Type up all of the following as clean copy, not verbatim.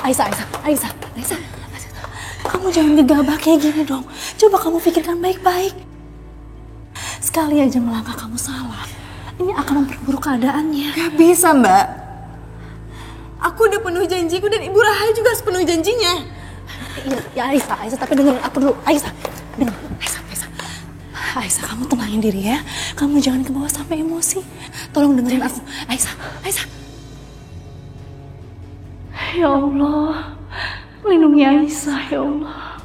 Aisyah. Kamu jangan gegabah kayak gini dong. Coba kamu pikirkan baik-baik. Sekali aja melangkah kamu salah, ini akan memperburuk keadaannya. Gak bisa, Mbak. Aku udah penuh janjiku dan Ibu Rahayu juga sepenuh janjinya. Ya Aisyah, tapi dengerin aku dulu. Aisyah, kamu tenangin diri ya. Kamu jangan kebawa sampai emosi. Tolong dengerin aku. Aisyah. Ya Allah, lindungi Aisyah ya Allah.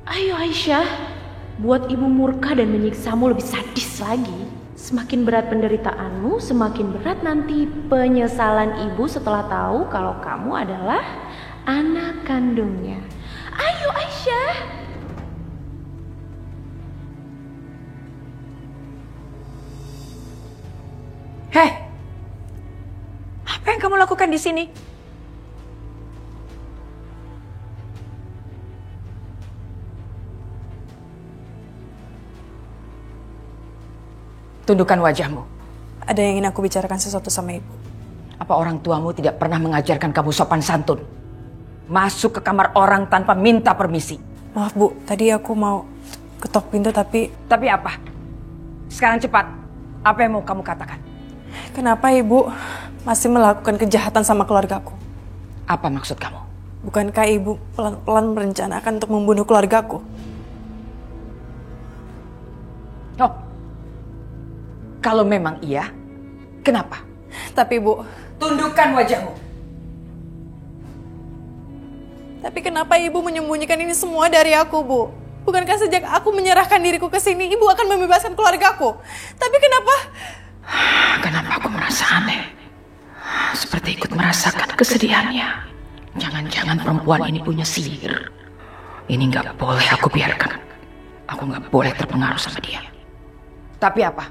Ayo Aisyah, buat ibu murka dan menyiksamu lebih sadis lagi. Semakin berat penderitaanmu, semakin berat nanti penyesalan ibu setelah tahu kalau kamu adalah anak kandungnya. Ayo Aisyah. Hei, apa yang kamu lakukan di sini? Tundukkan wajahmu. Ada yang ingin aku bicarakan sesuatu sama ibu. Apa orang tuamu tidak pernah mengajarkan kamu sopan santun? Masuk ke kamar orang tanpa minta permisi. Maaf Bu, tadi aku mau ketok pintu tapi... Tapi apa? Sekarang cepat, apa yang mau kamu katakan? Kenapa ibu masih melakukan kejahatan sama keluargaku? Apa maksud kamu? Bukankah ibu pelan-pelan merencanakan untuk membunuh keluargaku? Oh, kalau memang iya, kenapa? Tapi Bu... Tundukkan wajahmu. Tapi kenapa ibu menyembunyikan ini semua dari aku, Bu? Bukankah sejak aku menyerahkan diriku ke sini, ibu akan membebaskan keluargaku? Tapi kenapa... Kenapa aku merasa aneh? Seperti ikut merasakan kesedihannya. Jangan-jangan perempuan ini punya sihir. Ini nggak boleh aku biarkan. Aku nggak boleh terpengaruh sama dia. Tapi apa?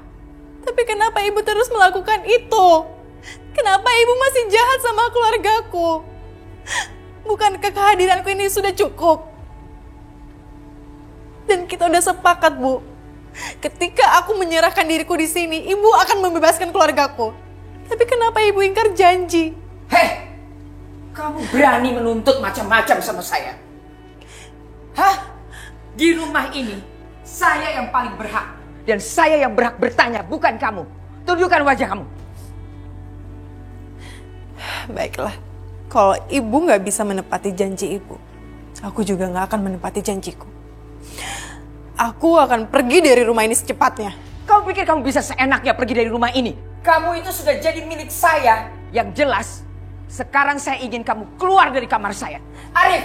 Tapi kenapa ibu terus melakukan itu? Kenapa ibu masih jahat sama keluargaku? Bukankah kehadiranku ini sudah cukup? Dan kita udah sepakat, Bu. Ketika aku menyerahkan diriku di sini, ibu akan membebaskan keluargaku. Tapi kenapa ibu ingkar janji? Hei, kamu berani menuntut macam-macam sama saya? Hah? Di rumah ini, saya yang paling berhak. Dan saya yang berhak bertanya, bukan kamu. Tunjukkan wajah kamu. Baiklah, kalau ibu nggak bisa menepati janji ibu, aku juga nggak akan menepati janjiku. Aku akan pergi dari rumah ini secepatnya. Kamu pikir kamu bisa seenaknya pergi dari rumah ini? Kamu itu sudah jadi milik saya. Yang jelas, sekarang saya ingin kamu keluar dari kamar saya. Arif!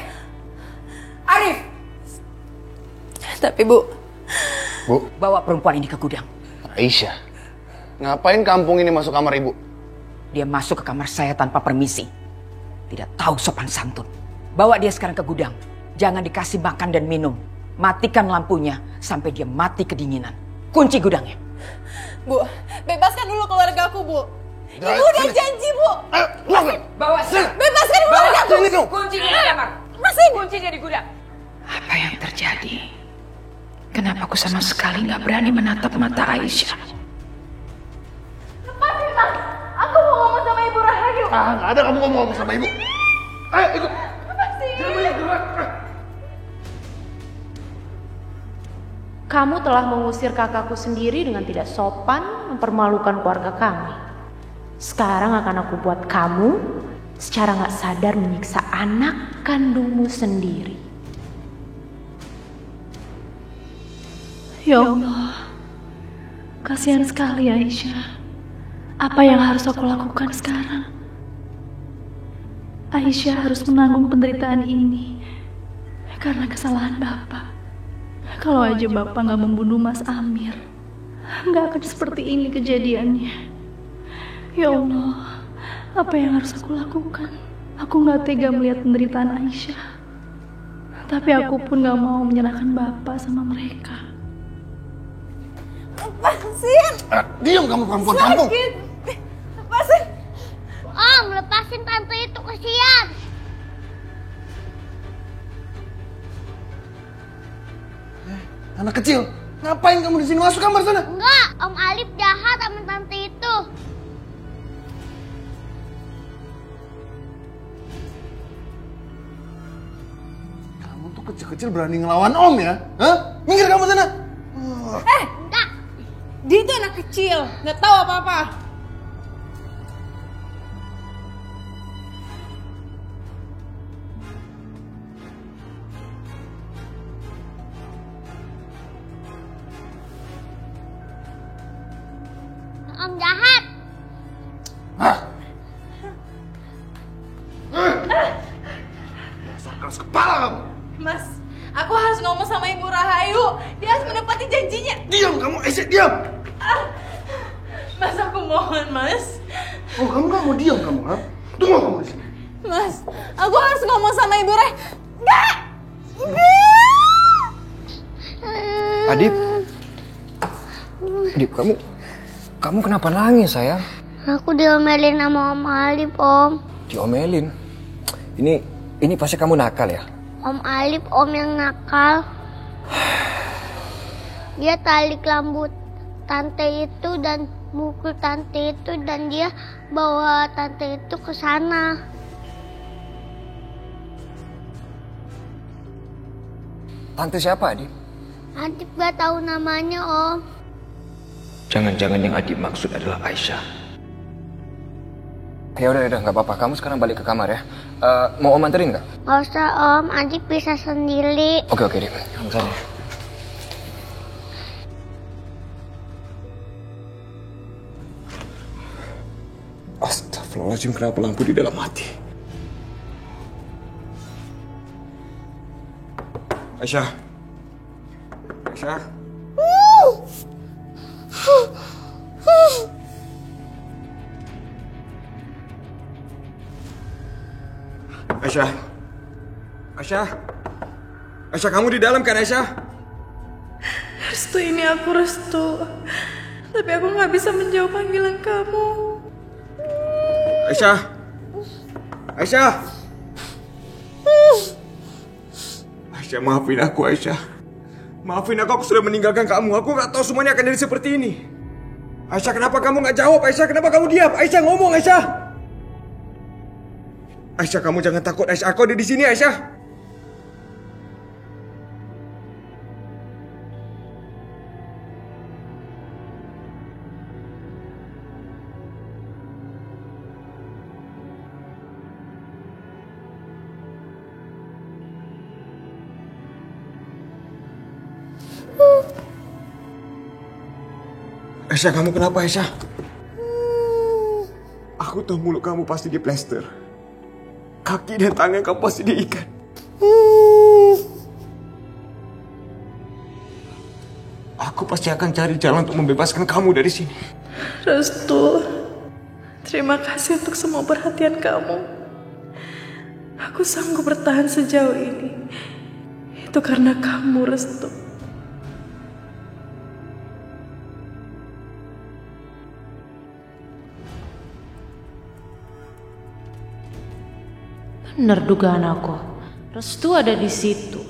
Tapi Bu, bawa perempuan ini ke gudang. Aisyah, ngapain kampung ini masuk kamar ibu? Dia masuk ke kamar saya tanpa permisi. Tidak tahu sopan santun. Bawa dia sekarang ke gudang. Jangan dikasih makan dan minum. Matikan lampunya sampai dia mati kedinginan. Kunci gudangnya. Bu, bebaskan dulu keluargaku, Bu. Ibu udah janji, Bu. Bawa sini. Bebaskan keluargaku. Kuncinya di kamar. Masih kuncinya di gudang. Apa yang terjadi? Kenapa aku sama sekali nggak berani menatap mata Aisyah? Lepasin, Mas. Aku mau ngomong sama Ibu Rahayu. Nggak ada kamu ngomong sama ibu. Ayo ikut. Kamu telah mengusir kakakku sendiri dengan tidak sopan, mempermalukan keluarga kami. Sekarang akan aku buat kamu secara gak sadar menyiksa anak kandungmu sendiri. Ya Allah, kasihan sekali Aisyah. Apa yang harus aku lakukan sekarang? Aisyah harus menanggung penderitaan ini karena kesalahan Bapak. Kalau aja Bapak gak membunuh Mas Amir, gak akan seperti ini kejadiannya. Ya Allah, apa yang harus aku lakukan? Aku gak tega melihat penderitaan Aisyah. Tapi aku pun gak mau menyerahkan Bapak sama mereka. Lepasin! Diam kamu perempuan kampung! Sakit! Lepasin! Om, lepasin tante itu, kesian. Anak kecil, ngapain kamu di sini? Masuk kamar sana. Enggak, Om Alif jahat sama tante itu. tuh kecil-kecil berani ngelawan Om ya? Hah? Minggir kamu sana. Enggak. Dia itu anak kecil, nggak tahu apa-apa. Om jahat. Dasar keras kepala kamu. Mas, aku harus ngomong sama Ibu Rahayu. Dia harus menepati janjinya. Diam kamu, Aisyah, diam. Mas, aku mohon, Mas. Oh, kamu nggak mau diam kamu, ha? Tunggu kamu di sini. Mas, aku harus ngomong sama Ibu Reh. Adip, Adip, kamu kenapa nangis, sayang? Aku diomelin sama Om Alip, Om. Diomelin? Ini pasti kamu nakal ya? Om Alip, Om yang nakal. Dia tarik rambut tante itu dan mukul tante itu dan dia bawa tante itu ke sana. Tante siapa, Adip? Adip gak tahu namanya, Om. Jangan-jangan yang Adip maksud adalah Aisyah. Ya udah, nggak apa-apa. Kamu sekarang balik ke kamar ya. Mau Om anterin nggak? Gak usah, Om. Adip bisa sendiri. Oke, Dip. Kamu sana. Astagfirullahaladzim, kenapa lampu di dalam mati? Aisyah. Aisyah. Aisyah. Aisyah. Aisyah, kamu di dalam kan, Aisyah? Restu, ini aku Restu. Tapi aku nggak bisa menjawab panggilan kamu. Aisyah. Aisyah. Aisyah, maafin aku, Aisyah. Maafin aku sudah meninggalkan kamu. Aku nggak tahu semuanya akan jadi seperti ini. Aisyah, kenapa kamu nggak jawab? Aisyah, kenapa kamu diam? Aisyah, ngomong, Aisyah. Aisyah, kamu jangan takut. Aisyah, aku ada di sini, Aisyah. Aisyah, kamu kenapa, Aisyah? Aku tahu mulut kamu pasti diplester. Kaki dan tangan kamu pasti diikat. Aku pasti akan cari jalan untuk membebaskan kamu dari sini. Restu, terima kasih untuk semua perhatian kamu. Aku sanggup bertahan sejauh ini. Itu karena kamu, Restu. Bener dugaan aku. Restu ada di situ.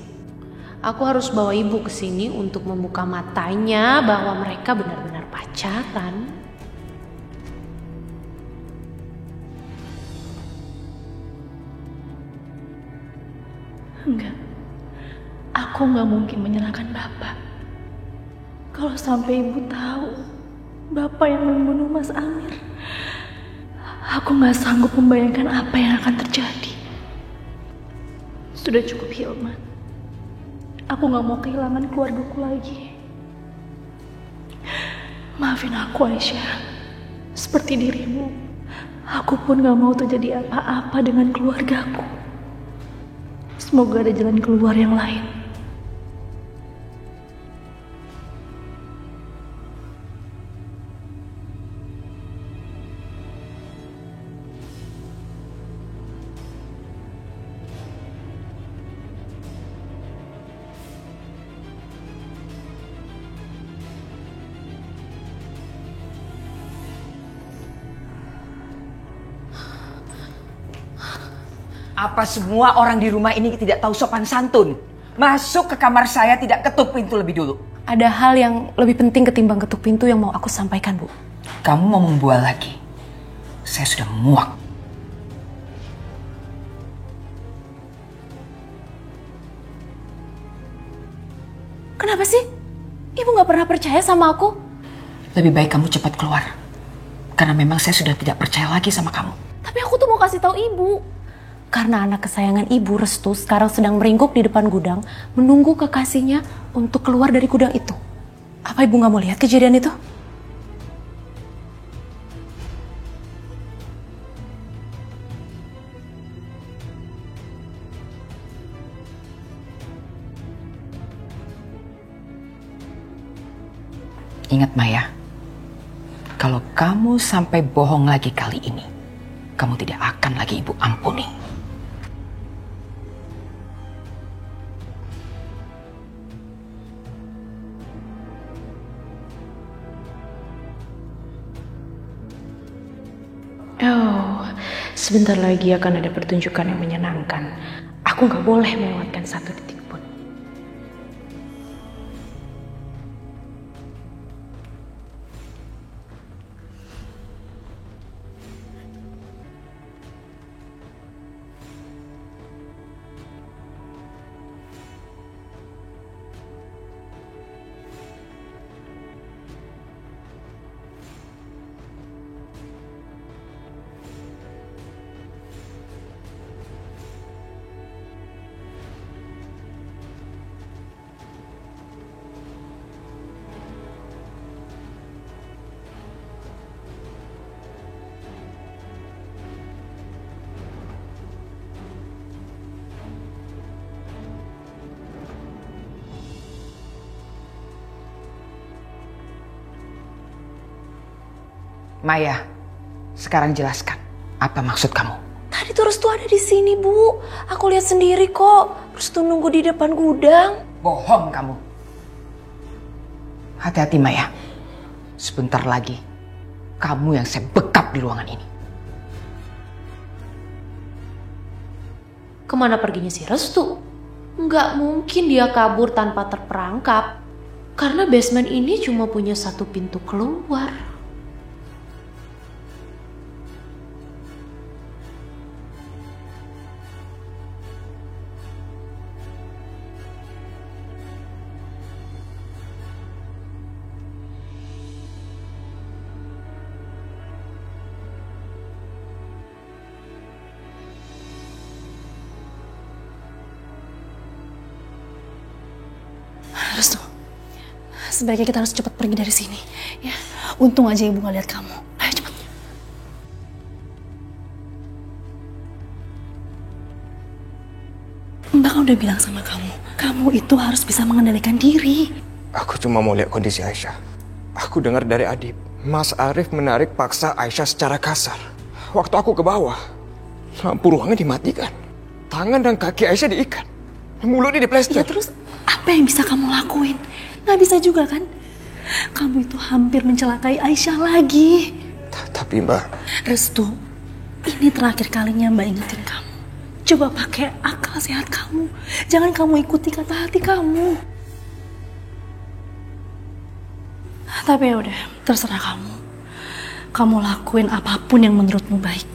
Aku harus bawa ibu ke sini untuk membuka matanya bahwa mereka benar-benar pacaran. Enggak. Aku nggak mungkin menyalahkan Bapak. Kalau sampai Ibu tahu Bapak yang membunuh Mas Amir, aku nggak sanggup membayangkan apa yang akan terjadi. Sudah cukup, Hilman. Aku nggak mau kehilangan keluargaku lagi. Maafin aku, Aisyah. Seperti dirimu, aku pun nggak mau terjadi apa-apa dengan keluargaku. Semoga ada jalan keluar yang lain. Apa semua orang di rumah ini tidak tahu sopan santun? Masuk ke kamar saya tidak ketuk pintu lebih dulu. Ada hal yang lebih penting ketimbang ketuk pintu yang mau aku sampaikan, Bu. Kamu mau membual lagi? Saya sudah muak. Kenapa sih? Ibu gak pernah percaya sama aku? Lebih baik kamu cepat keluar. Karena memang saya sudah tidak percaya lagi sama kamu. Tapi aku tuh mau kasih tahu ibu. Karena anak kesayangan ibu, Restu, sekarang sedang meringkuk di depan gudang, menunggu kekasihnya untuk keluar dari gudang itu. Apa ibu gak mau lihat kejadian itu? Ingat Maya, kalau kamu sampai bohong lagi kali ini, kamu tidak akan lagi ibu ampuni. Oh, sebentar lagi akan ada pertunjukan yang menyenangkan. Aku gak boleh melewatkan satu detik pun. Maya, sekarang jelaskan apa maksud kamu? Tadi tuh Restu ada di sini, Bu. Aku lihat sendiri kok. Restu nunggu di depan gudang. Bohong kamu. Hati-hati Maya. Sebentar lagi kamu yang saya bekap di ruangan ini. Kemana perginya si Restu? Nggak mungkin dia kabur tanpa terperangkap. Karena basement ini cuma punya satu pintu keluar. Restu, sebaiknya kita harus cepat pergi dari sini. Ya, untung aja ibu gak lihat kamu. Ayo cepat. Mbak udah bilang sama kamu itu harus bisa mengendalikan diri. Aku cuma mau lihat kondisi Aisyah. Aku dengar dari Adib, Mas Arif menarik paksa Aisyah secara kasar. Waktu aku ke bawah, lampu ruangan dimatikan. Tangan dan kaki Aisyah diikat. Mulutnya diplester. Ya terus apa yang bisa kamu lakuin? Nggak bisa juga kan? Kamu itu hampir mencelakai Aisyah lagi. Tapi Mbak... Restu, ini terakhir kalinya Mbak ingetin kamu. Coba pakai akal sehat kamu. Jangan kamu ikuti kata hati kamu. Tapi ya udah, terserah kamu. Kamu lakuin apapun yang menurutmu baik.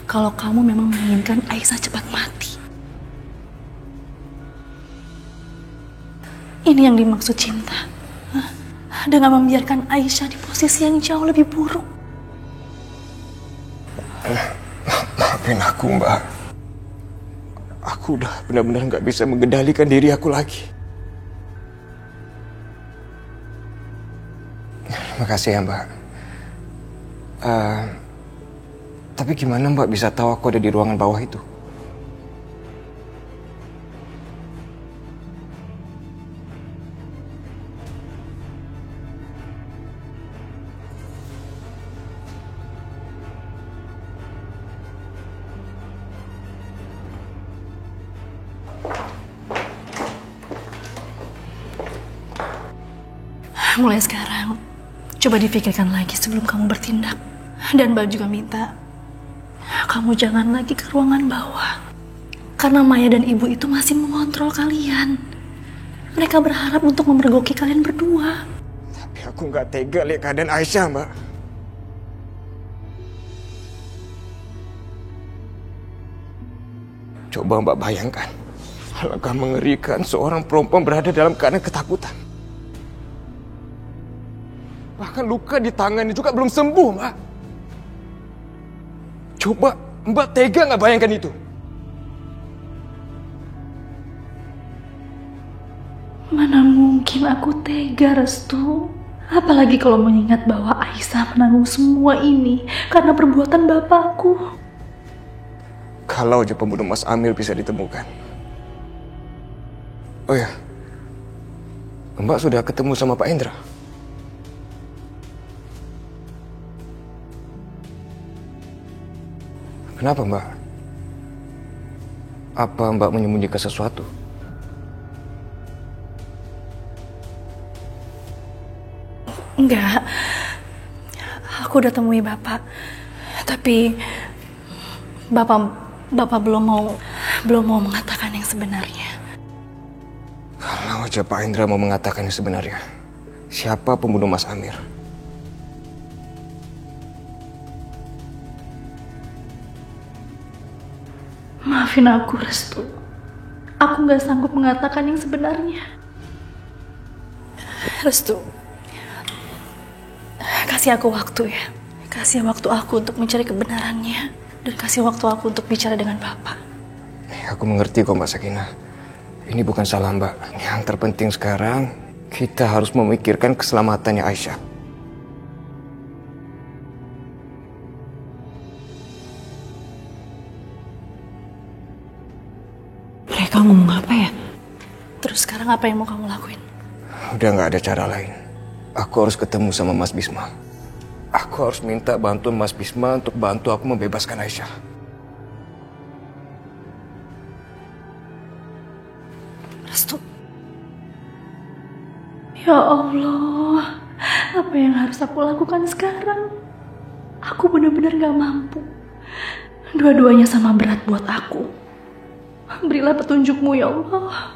Kalau kamu memang menginginkan Aisyah cepat mati. Ini yang dimaksud cinta. Dengan membiarkan Aisyah di posisi yang jauh lebih buruk. Maafin aku, Mbak. Aku udah benar-benar gak bisa mengendalikan diri aku lagi. Makasih ya, Mbak. Tapi gimana Mbak bisa tahu aku ada di ruangan bawah itu? Mulai sekarang, coba dipikirkan lagi sebelum kamu bertindak. Dan Mbak juga minta, kamu jangan lagi ke ruangan bawah. Karena Maya dan Ibu itu masih mengontrol kalian. Mereka berharap untuk memergoki kalian berdua. Tapi aku gak tega lihat keadaan Aisyah, Mbak. Coba Mbak bayangkan, Alangkah mengerikan seorang perempuan berada dalam keadaan ketakutan. Bahkan luka di tangannya juga belum sembuh, Mbak. Coba Mbak tega nggak bayangkan itu? Mana mungkin aku tega, Restu. Apalagi kalau mengingat bahwa Aisyah menanggung semua ini karena perbuatan bapakku. Kalau aja pembunuh Mas Amir bisa ditemukan. Oh ya, Mbak sudah ketemu sama Pak Indra? Kenapa, Mbak? Apa Mbak menyembunyikan sesuatu? Enggak. Aku udah temui Bapak. Tapi Bapak belum mau mengatakan yang sebenarnya. Kalau aja Pak Indra mau mengatakan yang sebenarnya, siapa pembunuh Mas Amir? Maafin aku, Restu. Aku gak sanggup mengatakan yang sebenarnya. Restu, kasih aku waktu ya. Kasih waktu aku untuk mencari kebenarannya. Dan kasih waktu aku untuk bicara dengan Bapak. Aku mengerti kok, Mbak Sakinah. Ini bukan salah Mbak. Yang terpenting sekarang, kita harus memikirkan keselamatannya Aisyah. Mereka ngomong apa ya? Terus sekarang apa yang mau kamu lakuin? Udah nggak ada cara lain. Aku harus ketemu sama Mas Bisma. Aku harus minta bantuan Mas Bisma untuk bantu aku membebaskan Aisyah. Restu. Ya Allah, apa yang harus aku lakukan sekarang? Aku benar-benar gak mampu. Dua-duanya sama berat buat aku. Berilah petunjukmu ya Allah.